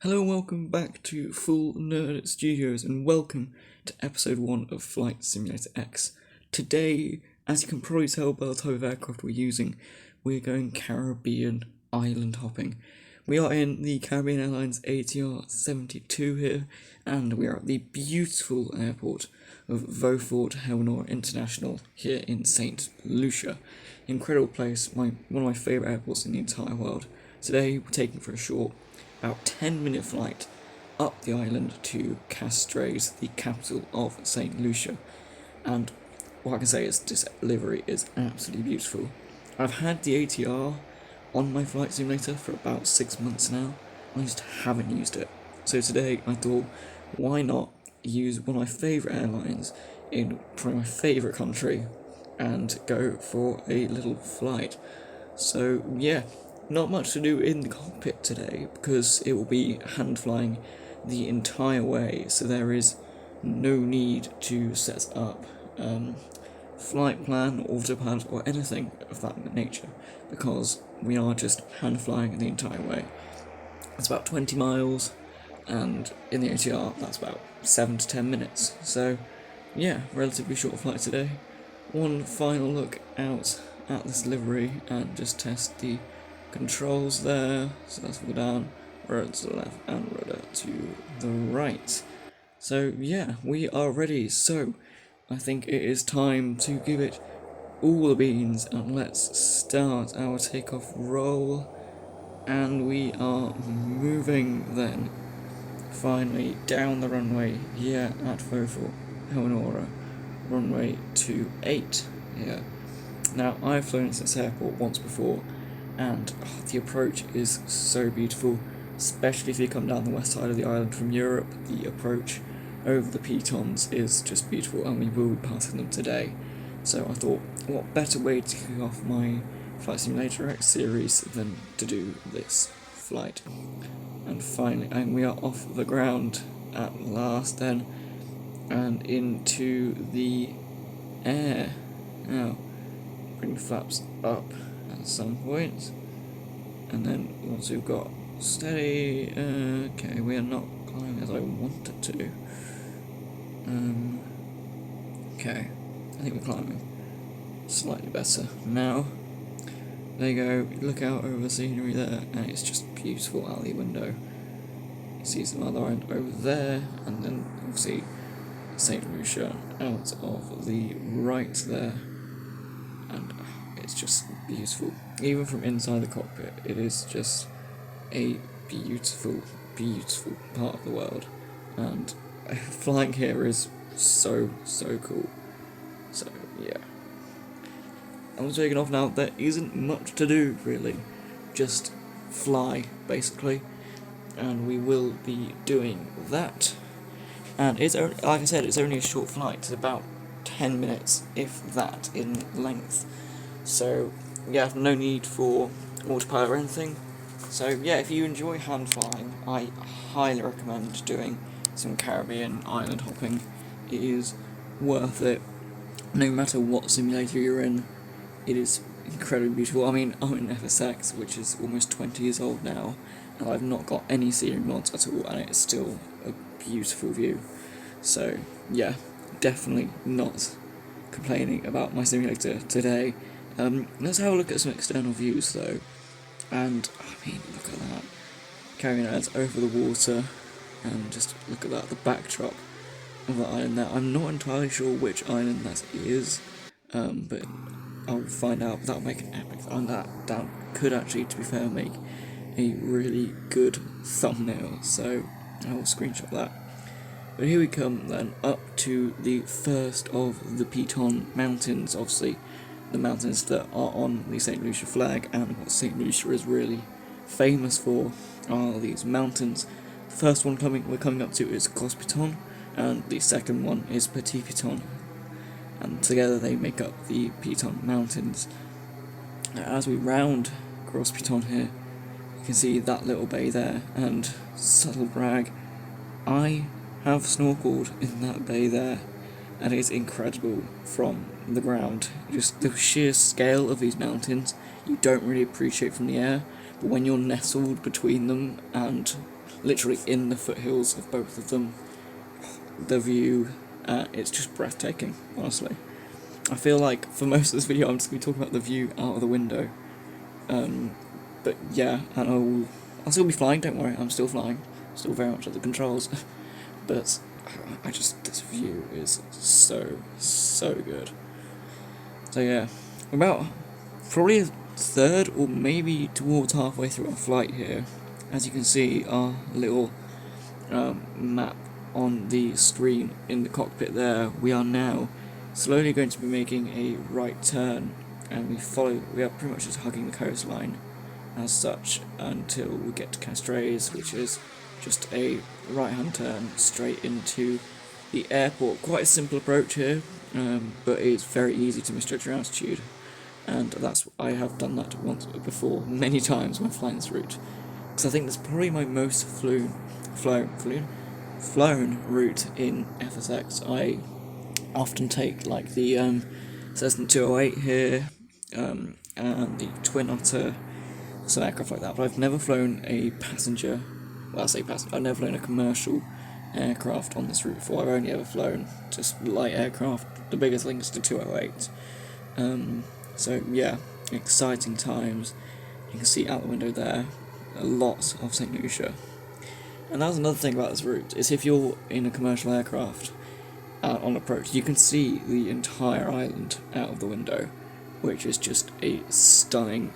Hello and welcome back to Full Nerd Studios and welcome to episode 1 of Flight Simulator X. Today, as you can probably tell by the type of aircraft we're using, we're going Caribbean island hopping. We are in the Caribbean Airlines ATR 72 here, and we are at the beautiful airport of Vieux-Fort Hewanorra International here in St. Lucia. Incredible place, one of my favourite airports in the entire world. Today, we're taking for a short about 10-minute flight up the island to Castries, the capital of St. Lucia. And what I can say is this livery is absolutely beautiful. I've had the ATR on my flight simulator for about 6 months now, and I just haven't used it. So today I thought, why not use one of my favourite airlines in probably my favourite country and go for a little flight. So yeah, not much to do in the cockpit today because it will be hand flying the entire way, so there is no need to set up flight plan, autopilot, or anything of that nature because we are just hand flying the entire way. It's about 20 miles, and in the ATR that's about 7 to 10 minutes. So yeah, relatively short flight today. One final look out at this livery and just test the controls there. So that's all down, rudder to the left and rudder to the right. So yeah, we are ready. So I think it is time to give it all the beans and let's start our takeoff roll. And we are moving then finally down the runway here at Vieux-Fort Hewanorra, runway 28 here. Now I've flown into this airport once before, and the approach is so beautiful, especially if you come down the west side of the island from Europe. The approach over the pitons is just beautiful, and we will be passing them today. So I thought, what better way to kick off my Flight Simulator X series than to do this flight. And finally, and we are off the ground at last then, and into the air. Now, bring the flaps up at some point, and then once we've got steady, okay, we are not climbing as I wanted to. Okay, I think we're climbing slightly better now. There you go, look out over the scenery there, and it's just beautiful out the window. You see some other island over there, and then you'll see St. Lucia out of the right there, and it's just beautiful. Even from inside the cockpit, it is just a beautiful, beautiful part of the world, and flying here is so cool. So yeah, I'm taking off now. There isn't much to do really, just fly basically, and we will be doing that. And it's only, like I said, it's only a short flight. It's about 10 minutes, if that, in length. So yeah, no need for autopilot or anything. So yeah, if you enjoy hand flying, I highly recommend doing some Caribbean island hopping. It is worth it. No matter what simulator you're in, it is incredibly beautiful. I mean, I'm in FSX, which is almost 20 years old now, and I've not got any scenery mods at all, and it's still a beautiful view. So yeah, definitely not complaining about my simulator today. Let's have a look at some external views though, and I mean, look at that. Carrying Airlines over the water, and just look at that, the backdrop of the island there. I'm not entirely sure which island that is, but I'll find out. That'll make an epic, and that could actually, to be fair, make a really good thumbnail, so I will screenshot that. But here we come then, up to the first of the Piton Mountains, obviously the mountains that are on the St. Lucia flag, and what St. Lucia is really famous for are these mountains. The first one we're coming up to is Gros Piton, and the second one is Petit Piton, and together they make up the Piton Mountains. As we round Gros Piton here, you can see that little bay there, and subtle brag, I have snorkeled in that bay there, and it's incredible from the ground. Just the sheer scale of these mountains you don't really appreciate from the air, but when you're nestled between them and literally in the foothills of both of them. The view, it's just breathtaking, honestly. I feel like for most of this video I'm just going to be talking about the view out of the window. But yeah, and I'll still be flying, don't worry, I'm still flying. Still very much at the controls. But this view is so good. So yeah, about probably a third or maybe towards halfway through our flight here. As you can see, our little map on the screen in the cockpit there, we are now slowly going to be making a right turn, and we are pretty much just hugging the coastline as such until we get to Castries, which is just a right hand turn straight into the airport. Quite a simple approach here, but it's very easy to misjudge your altitude, and I have done that once before, many times when flying this route, because I think that's probably my most flown route in FSX. I often take like the Cessna 208 here, and the Twin Otter, some aircraft like that, but I've never flown a passenger, well I say passenger, I've never flown a commercial aircraft on this route before. I've only ever flown just light aircraft, the biggest thing is the 208. So yeah, exciting times. You can see out the window there, a lot of St. Lucia. And that's another thing about this route, is if you're in a commercial aircraft on approach, you can see the entire island out of the window, which is just a stunning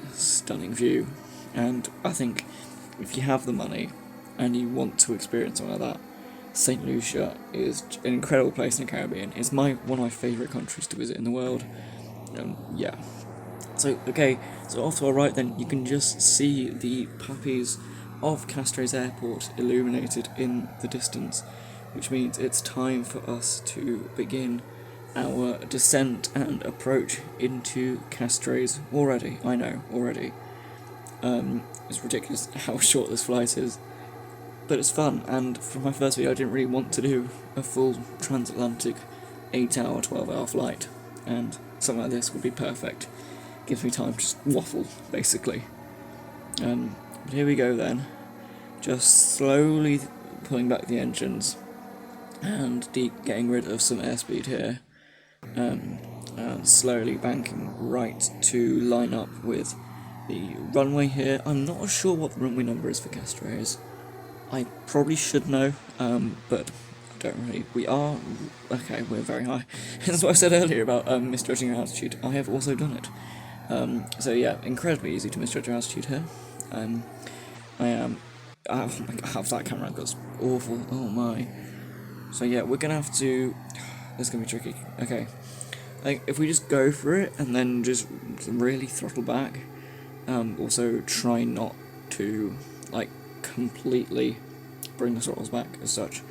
view. And I think if you have the money and you want to experience something like that, St. Lucia is an incredible place in the Caribbean. It's one of my favourite countries to visit in the world. Yeah. So, okay, so off to our right then, you can just see the puppies of Castries Airport illuminated in the distance, which means it's time for us to begin our descent and approach into Castries. Already, I know, already. It's ridiculous how short this flight is, but it's fun, and for my first video I didn't really want to do a full transatlantic 8-hour, 12-hour flight, and something like this would be perfect. Gives me time to just waffle, basically. But here we go then, just slowly pulling back the engines, and getting rid of some airspeed here, and slowly banking right to line up with the runway here. I'm not sure what the runway number is for Castries. I probably should know, but I don't really. Okay, we're very high. That's what I said earlier about misjudging your altitude. I have also done it. So yeah, incredibly easy to misjudge your altitude here. I am. Oh my god, that camera angle's awful. Oh my. So yeah, we're gonna have to. This is gonna be tricky. Okay, like if we just go for it and then just really throttle back. Also try not to like completely bring the throttles back as such.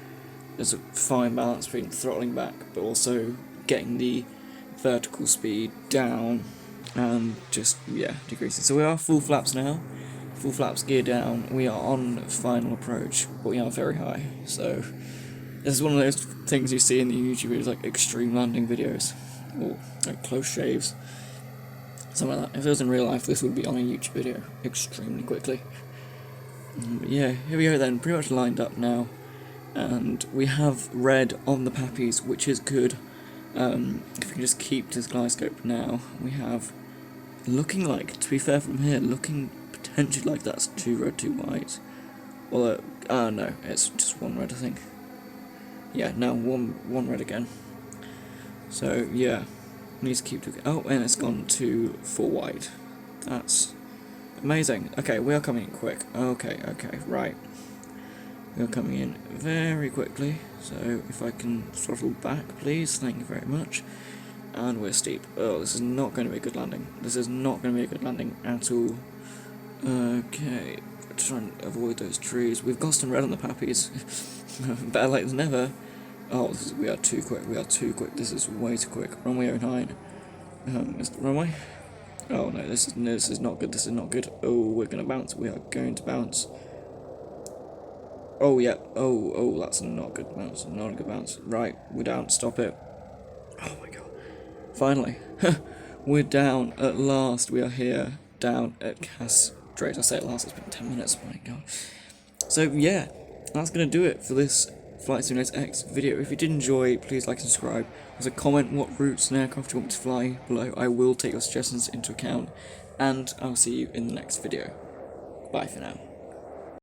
There's a fine balance between throttling back but also getting the vertical speed down and just, yeah, decreasing. So we are full flaps now, full flaps, gear down, we are on final approach, but we are very high. So this is one of those things you see in the YouTube videos, like extreme landing videos or like close shaves, something like that. If it was in real life, this would be on a YouTube video extremely quickly. But yeah, here we go then, pretty much lined up now, and we have red on the pappies, which is good. If we can just keep this glide scope now, we have, looking like, to be fair from here, looking potentially like that's 2 red, 2 white. Well, no, it's just 1 red, I think. Yeah, no, one red again. So yeah, we need to keep looking. Oh, and it's gone to 4 white. That's amazing. Okay, we are coming in quick. Okay, right. We are coming in very quickly, so if I can throttle back, please, thank you very much. And we're steep. Oh, this is not going to be a good landing. This is not going to be a good landing at all. Okay, try and avoid those trees. We've got some red on the pappies. Better late than never. Oh, we are too quick. This is way too quick. Runway 09. Is the runway? Oh no, this is not good. This is not good. Oh, we're gonna bounce. We are going to bounce. Oh yeah. Oh, that's not good bounce. Not a good bounce. Right, we're down. Stop it. Oh my god. Finally, we're down at last. We are here, down at Castries. I say at last. It's been 10 minutes. My god. So yeah, that's going to do it for this Flight Simulator X video. If you did enjoy, please like and subscribe. Also comment what routes and aircraft you want me to fly below. I will take your suggestions into account, and I'll see you in the next video. Bye for now.